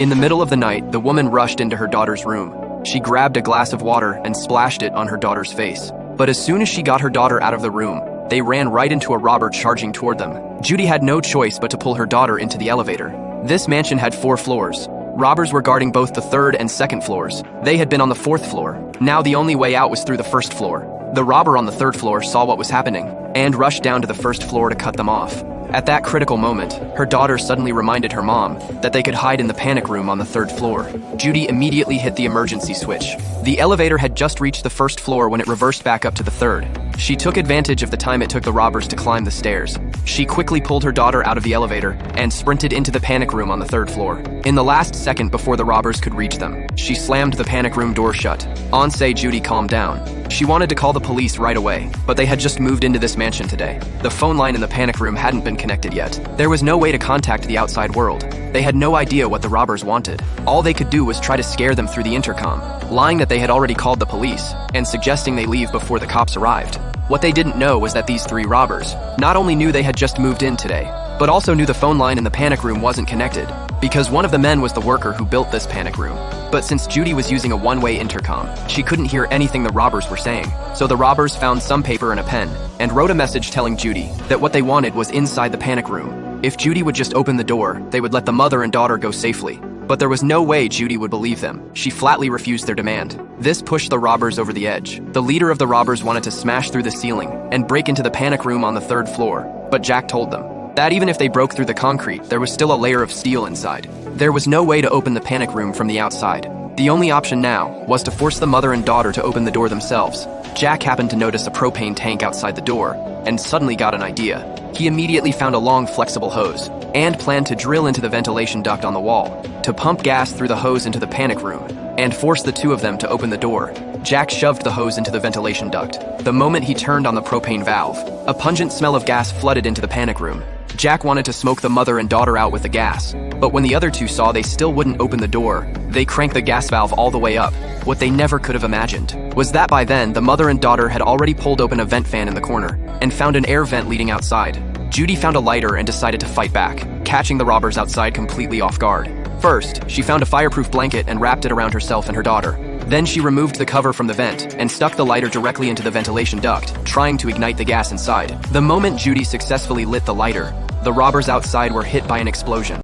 In the middle of the night, the woman rushed into her daughter's room. She grabbed a glass of water and splashed it on her daughter's face. But as soon as she got her daughter out of the room, they ran right into a robber charging toward them. Judy had no choice but to pull her daughter into the elevator. This mansion had 4 floors. Robbers were guarding both the 3rd and 2nd floors. They had been on the 4th floor. Now the only way out was through the 1st floor. The robber on the 3rd floor saw what was happening and rushed down to the 1st floor to cut them off. At that critical moment, her daughter suddenly reminded her mom that they could hide in the panic room on the 3rd floor. Judy immediately hit the emergency switch. The elevator had just reached the 1st floor when it reversed back up to the 3rd. She took advantage of the time it took the robbers to climb the stairs. She quickly pulled her daughter out of the elevator and sprinted into the panic room on the 3rd floor. In the last second before the robbers could reach them, she slammed the panic room door shut. Judy calmed down. She wanted to call the police right away, but they had just moved into this mansion today. The phone line in the panic room hadn't been connected yet. There was no way to contact the outside world. They had no idea what the robbers wanted. All they could do was try to scare them through the intercom, lying that they had already called the police and suggesting they leave before the cops arrived. What they didn't know was that these 3 robbers not only knew they had just moved in today, but also knew the phone line in the panic room wasn't connected, because one of the men was the worker who built this panic room. But since Judy was using a one-way intercom, she couldn't hear anything the robbers were saying. So the robbers found some paper and a pen and wrote a message telling Judy that what they wanted was inside the panic room. If Judy would just open the door, they would let the mother and daughter go safely. But there was no way Judy would believe them. She flatly refused their demand. This pushed the robbers over the edge. The leader of the robbers wanted to smash through the ceiling and break into the panic room on the 3rd floor, but Jack told them that even if they broke through the concrete, there was still a layer of steel inside. There was no way to open the panic room from the outside. The only option now was to force the mother and daughter to open the door themselves. Jack happened to notice a propane tank outside the door and suddenly got an idea. He immediately found a long, flexible hose and planned to drill into the ventilation duct on the wall to pump gas through the hose into the panic room and force the 2 of them to open the door. Jack shoved the hose into the ventilation duct. The moment he turned on the propane valve, a pungent smell of gas flooded into the panic room. Jack wanted to smoke the mother and daughter out with the gas, but when the other 2 saw they still wouldn't open the door, they cranked the gas valve all the way up. What they never could have imagined was that by then, the mother and daughter had already pulled open a vent fan in the corner and found an air vent leading outside. Judy found a lighter and decided to fight back, catching the robbers outside completely off guard. First, she found a fireproof blanket and wrapped it around herself and her daughter. Then she removed the cover from the vent and stuck the lighter directly into the ventilation duct, trying to ignite the gas inside. The moment Judy successfully lit the lighter, the robbers outside were hit by an explosion.